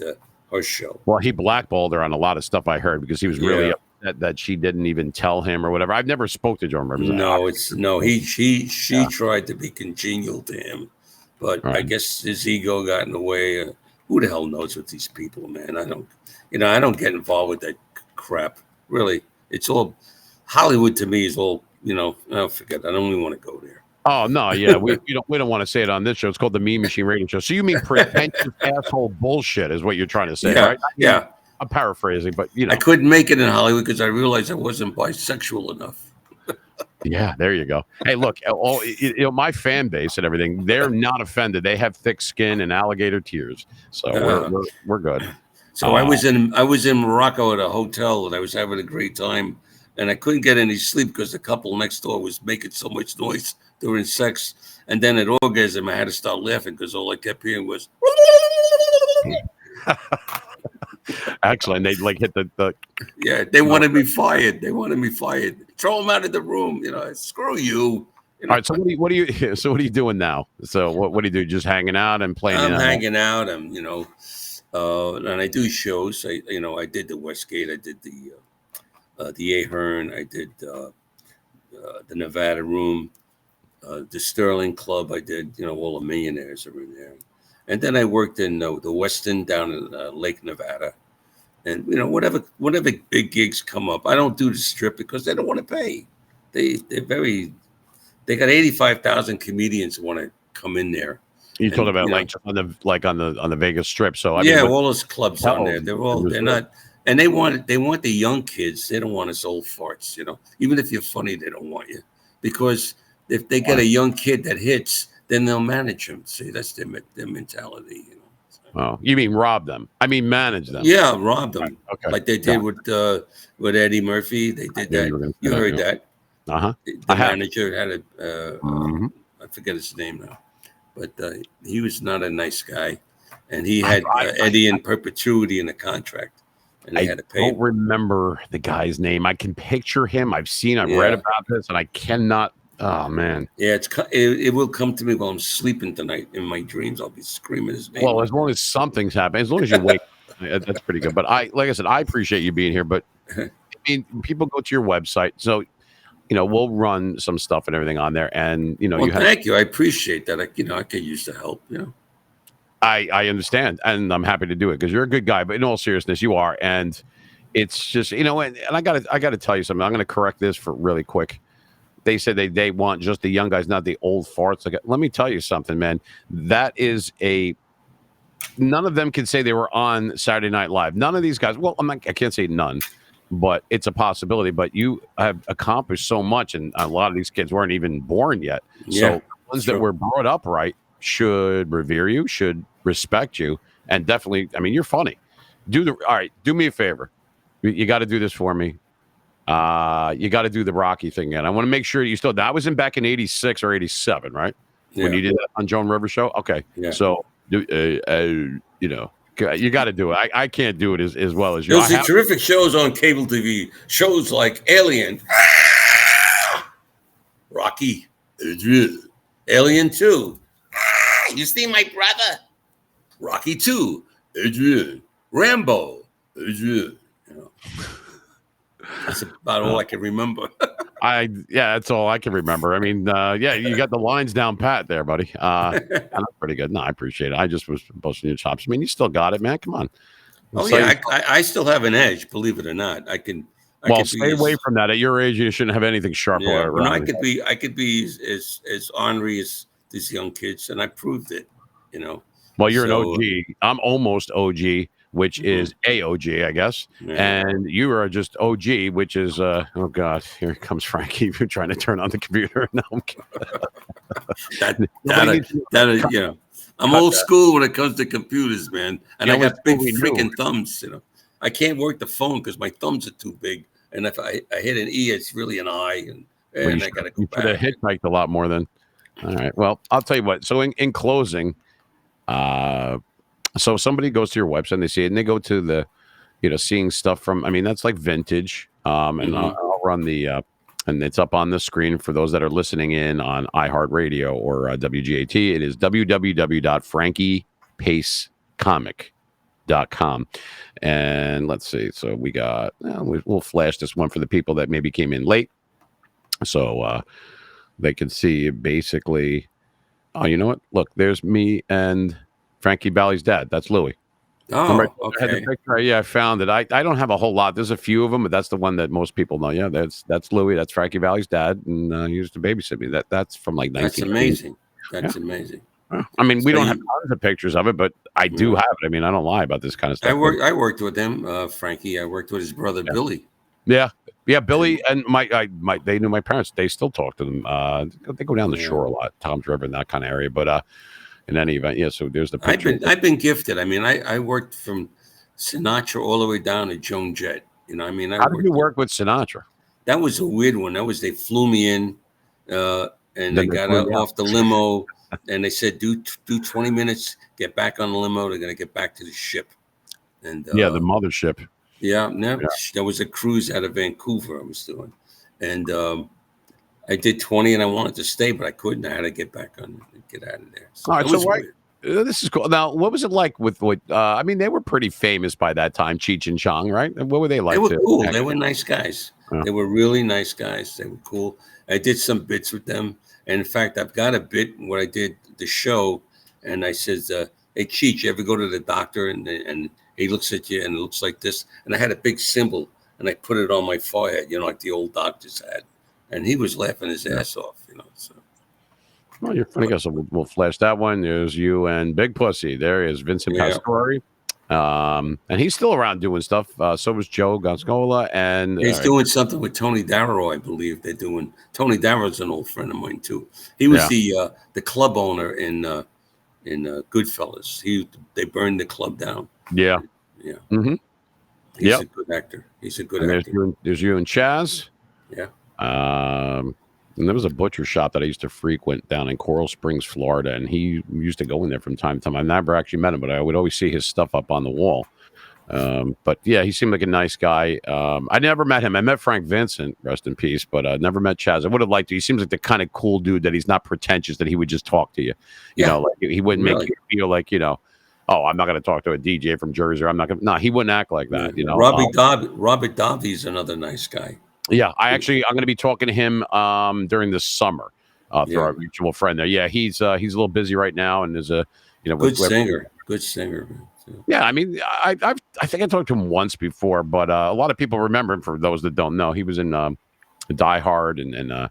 her show. Well, he blackballed her on a lot of stuff I heard because he was really upset that she didn't even tell him or whatever. I've never spoke to Joan Rivers. She tried to be congenial to him, But I Right. guess his ego got in the way. Who the hell knows with these people, man? I don't get involved with that crap. Really, it's all Hollywood to me is all, forget it. I don't even want to go there. Oh no, yeah, we don't want to say it on this show. It's called the Mean Machine Radio Show. So you mean pretentious asshole bullshit is what you're trying to say, Yeah, right? yeah. I'm paraphrasing, but I couldn't make it in Hollywood because I realized I wasn't bisexual enough. yeah, there you go. Hey, look, my fan base and everything, they're not offended. They have thick skin and alligator tears, so we're good. So I was in Morocco at a hotel and I was having a great time, and I couldn't get any sleep because the couple next door was making so much noise during sex. And then at orgasm, I had to start laughing because all I kept hearing was. Excellent. They like hit the. Yeah, they wanted me fired. Throw them out of the room. Screw you. All right. So what do you? So what are you doing now? So what do you do? Just hanging out and playing? I'm hanging out. And I do shows. I did the Westgate. I did the Ahern. I did the Nevada Room, the Sterling Club. I did. All the millionaires are in there. And then I worked in the Westin down in Lake Nevada. And, whatever big gigs come up, I don't do the Strip because they don't want to pay. They got 85,000 comedians who want to come in there. You told about on the Vegas Strip. So all those clubs on there, they're not, and they want the young kids. They don't want us old farts. Even if you're funny, they don't want you because if they get a young kid that hits, then they'll manage him. See, that's their mentality. Oh, you mean rob them? I mean manage them. Yeah, rob them. Right. Okay. Like they did with Eddie Murphy. They did that. You heard that. Uh-huh. The manager had I forget his name now, but he was not a nice guy, and he had Eddie in perpetuity in the contract, and they had to pay. I don't remember the guy's name. I can picture him. I've read about this, and I cannot. Oh man. Yeah, it will come to me while I'm sleeping tonight. In my dreams, I'll be screaming his name. Well, as long as something's happening, as long as you wake, that's pretty good. But like I said, I appreciate you being here. But I mean, people go to your website, so we'll run some stuff and everything on there. And thank you. I appreciate that. I could use the help. I understand, and I'm happy to do it because you're a good guy. But in all seriousness, you are, and it's just and I gotta tell you something. I'm gonna correct this for really quick. They said they want just the young guys, not the old farts. Let me tell you something, man. That is none of them can say they were on Saturday Night Live. None of these guys. Well, I can't say none, but it's a possibility. But you have accomplished so much, and a lot of these kids weren't even born yet. Yeah, so the ones that were brought up right should revere you, should respect you, and definitely. I mean, you're funny. All right. Do me a favor. You got to do this for me. You got to do the Rocky thing again. I want to make sure you that was back in 86 or 87, right? Yeah. When you did that on Joan Rivers show. Okay. Yeah. So, you got to do it. I can't do it as well as you. You'll see terrific shows on cable TV. Shows like Alien, Rocky, Alien 2. You see my brother? Rocky 2, Adrian, Rambo, Adrian. That's about all I can remember. That's all I can remember. I mean, you got the lines down pat there, buddy. That's pretty good. No, I appreciate it. I just was busting your chops. I mean, you still got it, man. Come on. I still have an edge, believe it or not. I can stay away from that. At your age, you shouldn't have anything sharp. Yeah, I could be as ornery as these young kids, and I proved it. Well, you're an OG. I'm almost OG. Which is AOG, I guess. Yeah. And you are just OG, which is, oh God, here comes Frankie trying to turn on the computer. No, I'm old school when it comes to computers, man. And I got big freaking thumbs, I can't work the phone because my thumbs are too big. And if I hit an E, it's really an I. And I got to go back. You should have hitchhiked a lot more than. All right. Well, I'll tell you what. So in closing, so somebody goes to your website and they see it and they go to the, seeing stuff from, I mean, that's like vintage. And I'll run the, and it's up on the screen for those that are listening in on iHeartRadio or WGAT. It is www.frankiepacecomic.com. And let's see. So we got, we'll flash this one for the people that maybe came in late. So they can see basically Oh, you know what? Look, there's me and Frankie Bally's dad. That's Louis. Remember, Oh, I had the okay. picture. Yeah, I found it. I don't have a whole lot. There's a few of them, but that's the one that most people know. Yeah, that's Louis. That's Frankie Valley's dad, and he used to babysit me. That's from like That's 1990. amazing. Yeah. That's amazing. I mean, we So don't have you, tons of pictures of it, but I do yeah. have it. I mean, I don't lie about this kind of I stuff. worked with him, Frankie. I worked with his brother Yeah. Billy. Yeah. Billy and they knew my parents. They still talk to them. They go down the shore a lot, Tom's River, and that kind of area. But in any event, yeah. So there's the picture. I've been gifted. I mean, I worked from Sinatra all the way down to Joan Jett. You know, I mean, How did you work with Sinatra? That was a weird one. That was they flew me in, and Then they they got flew out you out. off the limo, and they said do 20 minutes, get back on the limo. They're gonna get back to the ship. And Yeah, the mothership. yeah, there was a cruise out of Vancouver I was doing, and I did 20, and I wanted to stay, but I couldn't. I had to get back on and get out of there. So All right, it was so weird. this is cool. Now, what was it like with what? I mean, they were pretty famous by that time, Cheech and Chong, right? And what were they like? They were to cool. act? They were nice guys. Yeah. They were really nice guys. They were cool. I did some bits with them. And in fact, I've got a bit where I did the show, and I says, hey, Cheech, you ever go to the doctor and he looks at you and it looks like this? And I had a big symbol, and I put it on my forehead, you know, like the old doctors had. And he was laughing his ass off, you know. So. Well, you're funny. So we'll flash that one. There's you and Big Pussy. There is Vincent Pastore. And he's still around doing stuff. So was Joe Gonzcola. And He's doing something with Tony Darrow, I believe. They're doing. Tony Darrow's an old friend of mine too. He was the club owner in Goodfellas. They burned the club down. Yeah. Mm-hmm. He's a good actor. He's a good actor. There's you and Chaz. Yeah. And there was a butcher shop that I used to frequent down in Coral Springs, Florida, and he used to go in there from time to time. I never actually met him, but I would always see his stuff up on the wall. But yeah, he seemed like a nice guy. I never met him. I met Frank Vincent, rest in peace, but I never met Chaz. I would have liked to. He seems like the kind of cool dude that he's not pretentious, that he would just talk to you. You know, like he wouldn't make you feel like, you know, oh, I'm not going to talk to a DJ from Jersey, or I'm not going to. No, he wouldn't act like that. You know, Robert Davi's another nice guy. Yeah, I'm going to be talking to him during the summer through our mutual friend there. Yeah, he's a little busy right now, and is a good singer. Good singer. Yeah, I mean, I think I talked to him once before, but a lot of people remember him. For those that don't know, he was in Die Hard, and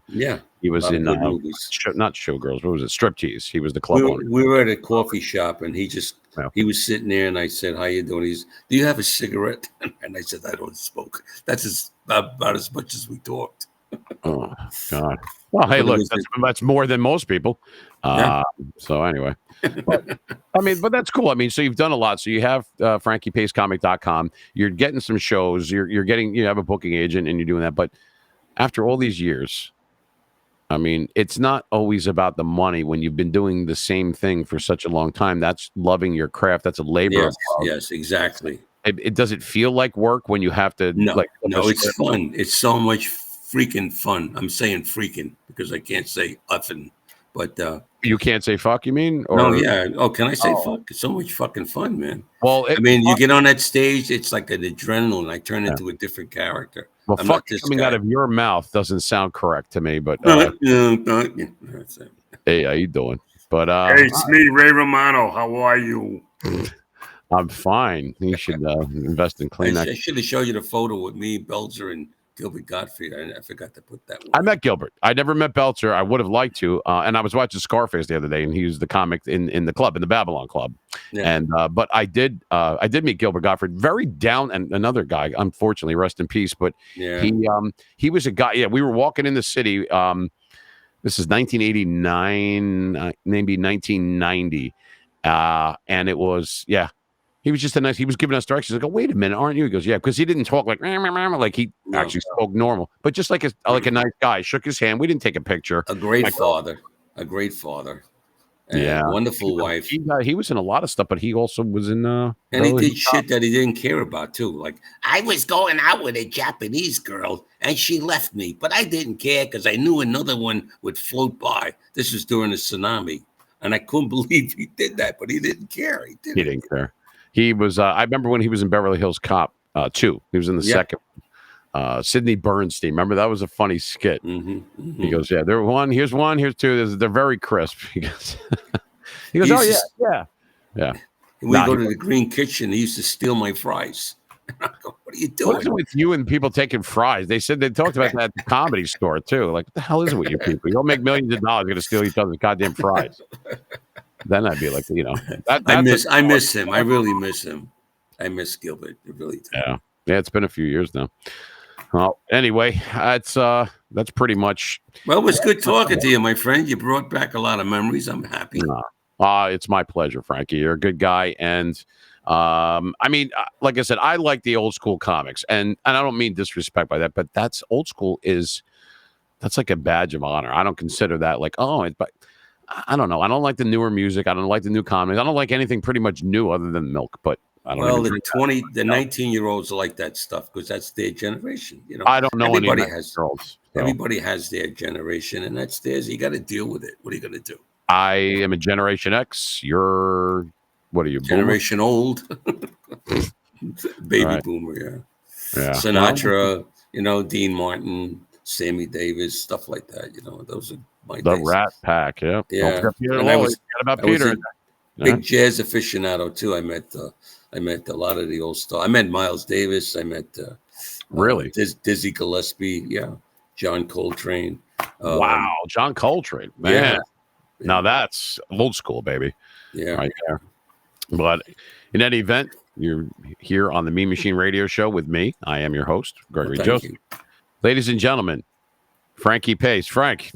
he was in not Showgirls. What was it? Striptease. He was the club owner. We were at a coffee shop, and he was sitting there, and I said, "How you doing?" Do you have a cigarette? And I said, "I don't smoke." That's about as much as we talked. Oh God! Well, hey, look, that's more than most people. So anyway, but that's cool. I mean, so you've done a lot. So you have FrankiePaceComic.com. You're getting some shows. You're getting. You have a booking agent, and you're doing that. But after all these years, I mean, it's not always about the money when you've been doing the same thing for such a long time. That's loving your craft. That's a labor. Yes, exactly. It does it feel like work when you have to? No, it's fun. It's so much freaking fun. I'm saying freaking because I can't say effing, but you can't say fuck. You mean? Or, no, yeah. Oh, can I say fuck? It's so much fucking fun, man. Well, I mean, you get on that stage, it's like an adrenaline. I turn into a different character. Well, fuck coming out of your mouth doesn't sound correct to me, but hey, how you doing? But hey, it's me, Ray Romano. How are you? I'm fine. You should invest in Kleenex. I should have showed you the photo with me, Belzer, and Gilbert Gottfried. I forgot to put that one. I met Gilbert. I never met Belzer. I would have liked to. And I was watching Scarface the other day, and he was the comic in the club, in the Babylon Club. Yeah. And but I did meet Gilbert Gottfried. Very down, and another guy, unfortunately, rest in peace. But he was a guy. Yeah, we were walking in the city. This is 1989, maybe 1990, and it was He was just he was giving us directions. I go, wait a minute, aren't you? He goes, yeah, because he didn't talk like he actually spoke normal, but just like a nice guy. Shook his hand. We didn't take a picture. A great father. And wonderful wife. He was in a lot of stuff, but he also was in. And he did shit that he didn't care about too. Like, I was going out with a Japanese girl, and she left me, but I didn't care because I knew another one would float by. This was during the tsunami, and I couldn't believe he did that, but he didn't care. He didn't care. He was. I remember when he was in Beverly Hills Cop 2. He was in the second. Sidney Bernstein. Remember, that was a funny skit. He goes, yeah, here's one, here's two. They're very crisp. He goes, yeah. We go to the Green Kitchen. He used to steal my fries. I go, what are you doing? What's with you and people taking fries? They said they talked about that at the Comedy Store too. Like, what the hell is it with you people? You'll make millions of dollars. You're going to steal each other's goddamn fries. Then I'd be like, I miss him. I really miss him. I miss Gilbert. I really do. Yeah. It's been a few years now. Well, anyway, that's pretty much. Well, it was good talking to you, my friend. You brought back a lot of memories. I'm happy. It's my pleasure, Frankie. You're a good guy, and like I said, I like the old school comics, and I don't mean disrespect by that, but that's old school that's like a badge of honor. I don't consider that like, but I don't know. I don't like the newer music. I don't like the new comics. I don't like anything pretty much new other than milk. But I don't. Well, the 19-year-olds like that stuff because that's their generation. I don't know everybody any has girls. Everybody has their generation, and that's theirs. You got to deal with it. What are you going to do? I am a Generation X. You're. What are you? Generation boomer? Old, baby boomer, yeah. Sinatra, Dean Martin, Sammy Davis, stuff like that. Those are my the days. Rat Pack, yeah. Yeah. I was a big jazz aficionado too. I met a lot of the old stars. I met Miles Davis. I met really Dizzy Gillespie, John Coltrane. Wow, John Coltrane, man. Yeah. Now that's old school, baby. Yeah, right there. But in any event, you're here on the Mean Machine Radio Show with me. I am your host, Gregory Joseph. Ladies and gentlemen, Frankie Pace. Frank,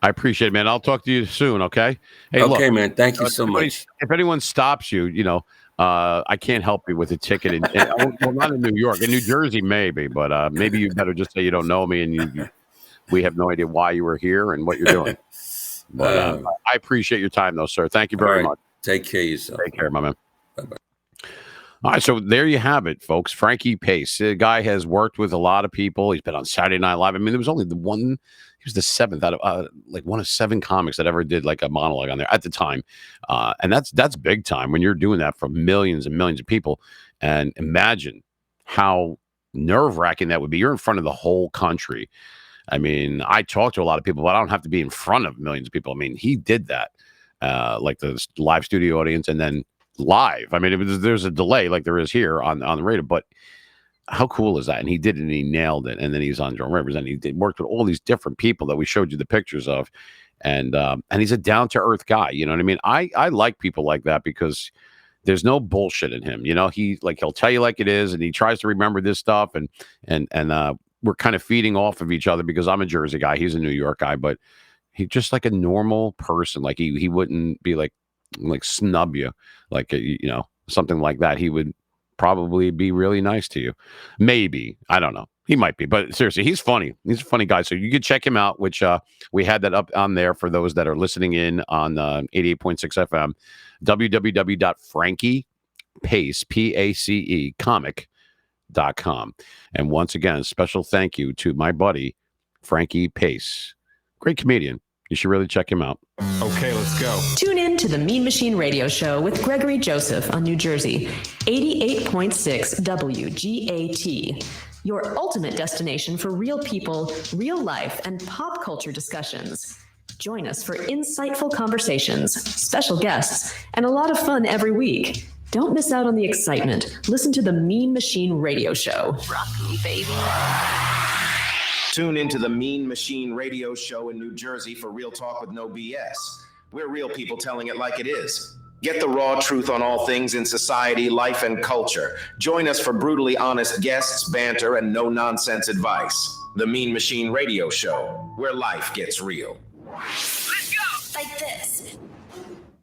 I appreciate it, man. I'll talk to you soon, okay? Hey, okay, look, man. Thank you so much. If anyone stops you, I can't help you with a ticket. Well, not in New York. In New Jersey, maybe. But maybe you better just say you don't know me and we have no idea why you were here and what you're doing. But I appreciate your time, though, sir. Thank you very much. Take care of yourself. Take care, my man. Bye-bye. All right, so there you have it, folks. Frankie Pace. The guy has worked with a lot of people. He's been on Saturday Night Live. I mean, there was only the one. He was the seventh out of one of 7 comics that ever did like a monologue on there at the time. And that's big time when you're doing that for millions and millions of people. And imagine how nerve-wracking that would be. You're in front of the whole country. I mean, I talk to a lot of people, but I don't have to be in front of millions of people. I mean, he did that. Like the live studio audience and then live. I mean, there's a delay like there is here on the radio, but how cool is that? And he did it and he nailed it. And then he's on Joan Rivers and he worked with all these different people that we showed you the pictures of. And he's a down to earth guy. You know what I mean? I like people like that because there's no bullshit in him. He'll tell you like it is. And he tries to remember this stuff and we're kind of feeding off of each other because I'm a Jersey guy. He's a New York guy, but he's just like a normal person. Like he wouldn't be like snub you, like, something like that. He would probably be really nice to you. Maybe. I don't know. He might be, but seriously, he's funny. He's a funny guy. So you could check him out, which we had that up on there for those that are listening in on 88.6 FM, www.frankiepace, Pace, comic.com. And once again, special thank you to my buddy, Frankie Pace. Great comedian. You should really check him out. Okay, let's go. Tune in to the Mean Machine Radio Show with Gregory Joseph on New Jersey, 88.6 WGAT. Your ultimate destination for real people, real life, and pop culture discussions. Join us for insightful conversations, special guests, and a lot of fun every week. Don't miss out on the excitement. Listen to the Mean Machine Radio Show. Rock me, baby. Tune into the Mean Machine Radio Show in New Jersey for real talk with no BS. We're real people telling it like it is. Get the raw truth on all things in society, life, and culture. Join us for brutally honest guests, banter, and no-nonsense advice. The Mean Machine Radio Show, where life gets real.